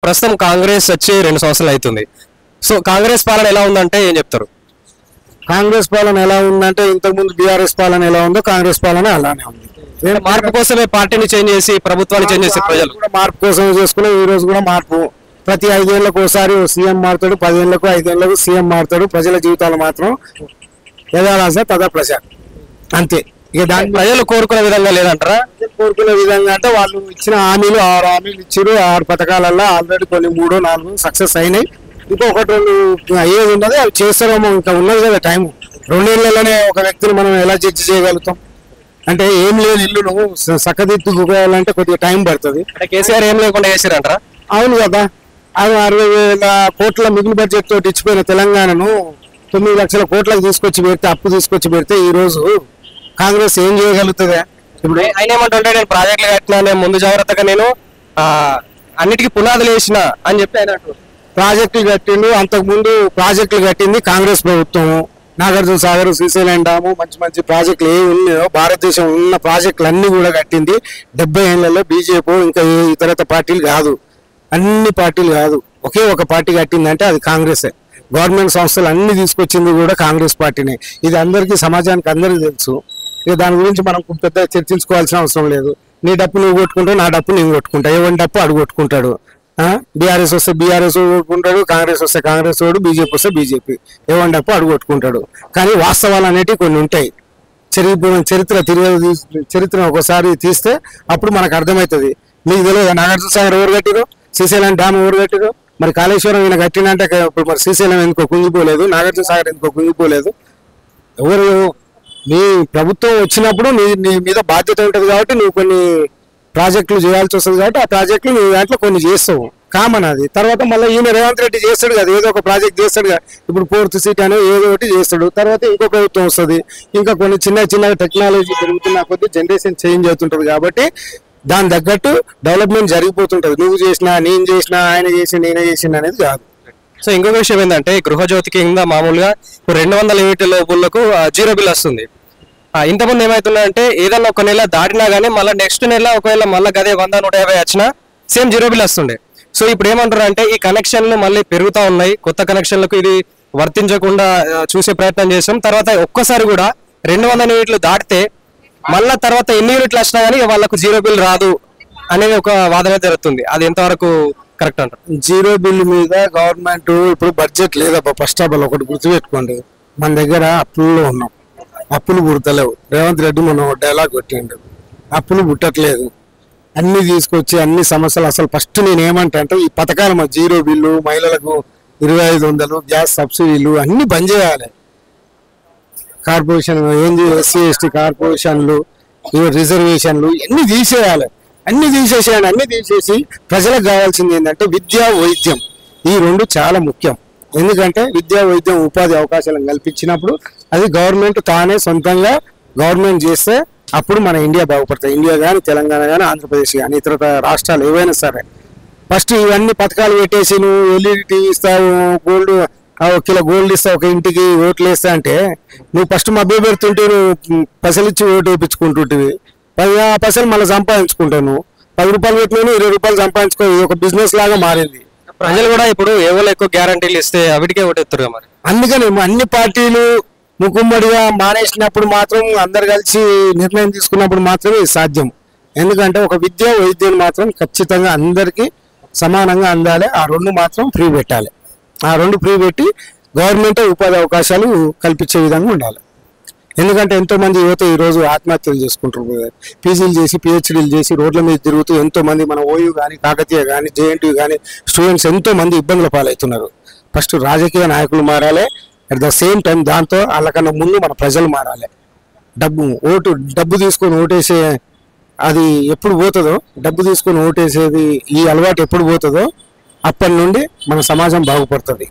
ప్రస్తుతం కాంగ్రెస్ వచ్చి 2 సంవత్సరాలు అవుతుంది. సో కాంగ్రెస్ పాలన ఎలా ఉందంటే ఏం చెప్తారు? కాంగ్రెస్ పాలన ఎలా ఉందంటే ఇంతకుముందు బీఆర్ఎస్ పాలన ఎలా ఉందో కాంగ్రెస్ పాలన అలానే ఉంది. మార్పు కోసమే పార్టీని చేంజ్ చేసి ప్రభుత్వాన్ని చేంజ్ చేసి ప్రజలు కూడా మార్పు కోసం చేసుకునే ఈ రోజు కూడా మార్పు. ప్రతి 5 ఏళ్లకు ఒకసారి సీఎం మారుతాడు, 10 ఏళ్లకు 5 ఏళ్లకు సీఎం మారుతాడు. ప్రజల జీవితాలు మాత్రం యథారాజ తదా ప్రజ అంతే. ఇక దాని ప్రజలు కోరుకునే విధంగా లేదంటారా? కోరుకునే విధంగా అంటే వాళ్ళు ఇచ్చిన హామీలు 6 హామీలు ఇచ్చారు. 6 పథకాలలో ఆల్రెడీ కొన్ని 3, 4 సక్సెస్ అయినాయి. ఇంకొకటి 2 అయ్యేది ఉన్నది, అవి చేస్తారేమో. ఇంకా ఉన్నది కదా టైం. 2 ఏళ్లలోనే ఒక వ్యక్తిని మనం ఎలా జడ్జి చేయగలుగుతాం? అంటే ఏం లేదు, ఇల్లు నువ్వు చక్కదిద్దుకోవాలంటే కొద్దిగా టైం పడుతుంది. అంటే కేసీఆర్ ఏం లేకుండా చేశారంటారా? అవును కదా. అది 60,000 కోట్ల మిగులు బడ్జెట్ తోటి ఇచ్చిపోయిన తెలంగాణను 9 లక్షల కోట్లకు తీసుకొచ్చి పెడితే, అప్పు తీసుకొచ్చి పెడితే ఈ రోజు కాంగ్రెస్ ఏం చేయగలుగుతుందా? ఇప్పుడు ఆయన ఏమంటుంటే నేను ప్రాజెక్టులు కట్టినా, నేను ముందు జాగ్రత్తగా నేను అన్నిటికీ పునాదులు వేసిన అని చెప్పి ఆయన ప్రాజెక్టులు కట్టిండు. అంతకుముందు ప్రాజెక్టులు కట్టింది కాంగ్రెస్ ప్రభుత్వం. నాగార్జున సాగర్, శ్రీశైలం డ్యాము, మంచి మంచి ప్రాజెక్టులు ఏమి ఉన్నాయో భారతదేశం ఉన్న ప్రాజెక్టులు అన్ని కూడా కట్టింది 70 ఏళ్లలో. బీజేపీ ఇంకా ఏ ఇతరత పార్టీలు కాదు, అన్ని పార్టీలు కాదు, ఒకే ఒక పార్టీ కట్టిందంటే అది కాంగ్రెసే. గవర్నమెంట్ సంస్థలు అన్ని తీసుకొచ్చింది కూడా కాంగ్రెస్ పార్టీనే. ఇది అందరికీ, సమాజానికి అందరికీ తెలుసు. ఇక దాని గురించి మనం పెద్ద చర్చించుకోవాల్సిన అవసరం లేదు. నీ డప్పు నువ్వు కొట్టుకుంటావు, నా డప్పు నేను కొట్టుకుంటా. ఎవరి డప్పు అడుగు కొట్టుకుంటాడు. బీఆర్ఎస్ వస్తే బీఆర్ఎస్ కొట్టుకుంటాడు, కాంగ్రెస్ వస్తే కాంగ్రెస్ వాడు, బీజేపీ వస్తే బీజేపీ. ఎవరి డప్పు అడుగు కొట్టుకుంటాడు. కానీ వాస్తవాలు అనేటివి కొన్ని ఉంటాయి. చరిత్ర ఒకసారి తీస్తే అప్పుడు మనకు అర్థమవుతుంది. మీకు తెలియదు నాగార్జున సాగర్ ఎవరు కట్టిరో, శ్రీశైలం డ్యామ్ ఎవరు కట్టిరో? మరి కాళేశ్వరం ఈయన కట్టినంటే ఇప్పుడు మరి శ్రీశైలం ఎందుకో కుంగిపోలేదు, నాగార్జున సాగర్ ఎందుకో కుంగిపోలేదు? ఎవరు? నీ ప్రభుత్వం వచ్చినప్పుడు నీ మీద బాధ్యత ఉంటుంది కాబట్టి నువ్వు కొన్ని ప్రాజెక్టులు చేయాల్సి వస్తుంది కాబట్టి ఆ ప్రాజెక్టులు నీ దాంట్లో కొన్ని చేస్తావు, కామన్ అది. తర్వాత మళ్ళీ ఈయన రేవంత్ రెడ్డి చేస్తాడు కదా, ఏదో ఒక ప్రాజెక్ట్ చేస్తాడు కదా. ఇప్పుడు 4th సీట్ అనేది ఏదో ఒకటి చేస్తాడు. తర్వాత ఇంకో ప్రభుత్వం వస్తుంది. ఇంకా కొన్ని చిన్న టెక్నాలజీ పెరుగుతున్న కొద్దీ జనరేషన్ చేంజ్ అవుతుంటుంది కాబట్టి దాని తగ్గట్టు డెవలప్మెంట్ జరిగిపోతుంటది. నువ్వు చేసినా, నేను చేసినా, ఆయన చేసి, నేనే చేసిన అనేది కాదు. సో ఇంకొక విషయం ఏంటంటే గృహజ్యోతి కింద మామూలుగా 200 యూనిట్ల లోపులకు 0 బిల్ వస్తుంది. ఇంతకుముందు ఏమవుతుందంటే ఏదన్నా ఒక నెల దాటినా కానీ మళ్ళీ నెక్స్ట్ నెల ఒకవేళ మళ్ళీ గదే 100, 150 వచ్చినా సేమ్ 0 బిల్ వస్తుండే. సో ఇప్పుడు ఏమంటారు అంటే ఈ కనెక్షన్లు మళ్ళీ పెరుగుతూ ఉన్నాయి. కొత్త కనెక్షన్లకు ఇది వర్తించకుండా చూసే ప్రయత్నం చేసాం. తర్వాత ఒక్కసారి కూడా 200 యూనిట్లు దాటితే మళ్ళా తర్వాత ఎన్ని యూనిట్లు వచ్చినా కానీ వాళ్ళకు 0 బిల్ రాదు అనేది ఒక వాదన జరుగుతుంది. అది ఎంతవరకు కరెక్ట్ అంటారు? 0 బిల్ మీద గవర్నమెంట్ ఇప్పుడు బడ్జెట్ లేదబ్బా. ఫస్ట్ ఆఫ్ ఆల్ ఒకటి గుర్తుపెట్టుకోండి, మన దగ్గర అప్పుల్లో ఉన్నాం, అప్పులు పుడతలేవు. రేవంత్ రెడ్డి మనం డైలాగ్ కొట్టిండు, అప్పులు పుట్టట్లేదు. అన్ని తీసుకొచ్చి అన్ని సమస్యలు. అసలు ఫస్ట్ నేను ఏమంటా అంటే ఈ పథకాలు 0 బిల్లు, మహిళలకు 2500, గ్యాస్ సబ్సిడీలు అన్ని బంద్ చేయాలి. కార్పొరేషన్ ఏంది, SC ST కార్పొరేషన్లు, రిజర్వేషన్లు అన్ని తీసేయాలి. అన్ని తీసేసి ప్రజలకు కావాల్సింది ఏంటంటే విద్య, వైద్యం. ఈ 2 చాలా ముఖ్యం. ఎందుకంటే విద్యా, వైద్యం, ఉపాధి అవకాశాలను కల్పించినప్పుడు అది గవర్నమెంట్ తానే సొంతంగా గవర్నమెంట్ చేస్తే అప్పుడు మన ఇండియా బాగుపడుతుంది. ఇండియా కానీ, తెలంగాణ కానీ, ఆంధ్రప్రదేశ్ కానీ, ఇతర రాష్ట్రాలు ఏవైనా సరే. ఫస్ట్ ఇవన్నీ పథకాలు పెట్టేసి నువ్వు LED టీవీ ఇస్తావు, గోల్డ్, 1 కిలో గోల్డ్ ఇస్తావు, ఒక ఇంటికి ఓట్లు వేస్తా అంటే నువ్వు ఫస్ట్ మభ్య పెడుతుంటే నువ్వు పైసలు ఇచ్చి ఓటు వేయించుకుంటుంటివి. 10 పైసలు మళ్ళీ సంపాదించుకుంటావు. నువ్వు 10 రూపాయలు పెట్టినా 20 రూపాయలు సంపాదించుకో. ఇది ఒక బిజినెస్ లాగా మారింది. ప్రజలు కూడా ఇప్పుడు ఎవరు ఎక్కువ గ్యారంటీలు ఇస్తే అవిటికే ఓటెత్తారు. మరి అందుకని అన్ని పార్టీలు ముక్కుమ్మడిగా మానేసినప్పుడు మాత్రం, అందరు కలిసి నిర్ణయం తీసుకున్నప్పుడు మాత్రమే ఇది సాధ్యం. ఎందుకంటే ఒక విద్య, వైద్యం మాత్రం ఖచ్చితంగా అందరికీ సమానంగా అందాలి. ఆ 2 మాత్రం ఫ్రీ పెట్టాలి. ఆ 2 ఫ్రీ పెట్టి గవర్నమెంట్ ఉపాధి అవకాశాలు కల్పించే విధంగా ఉండాలి. ఎందుకంటే ఎంతో మంది యువత ఈరోజు ఆత్మహత్యలు చేసుకుంటారు. పీజీలు చేసి, PhDలు చేసి రోడ్ల మీద తిరుగుతూ ఎంతో మంది మన OU కానీ, కాకతీయ కానీ, JNTU కానీ స్టూడెంట్స్ ఎంతో మంది ఇబ్బందుల పాలవుతున్నారు. ఫస్ట్ రాజకీయ నాయకులు మారాలి. అట్ ద సేమ్ టైం దాంతో వాళ్ళకన్నా ముందు మన ప్రజలు మారాలి. డబ్బు తీసుకొని ఓటేసే అది ఎప్పుడు పోతుందో, డబ్బు తీసుకొని ఓటేసేది ఈ అలవాటు ఎప్పుడు పోతుందో అప్పటి నుండి మన సమాజం బాగుపడుతుంది.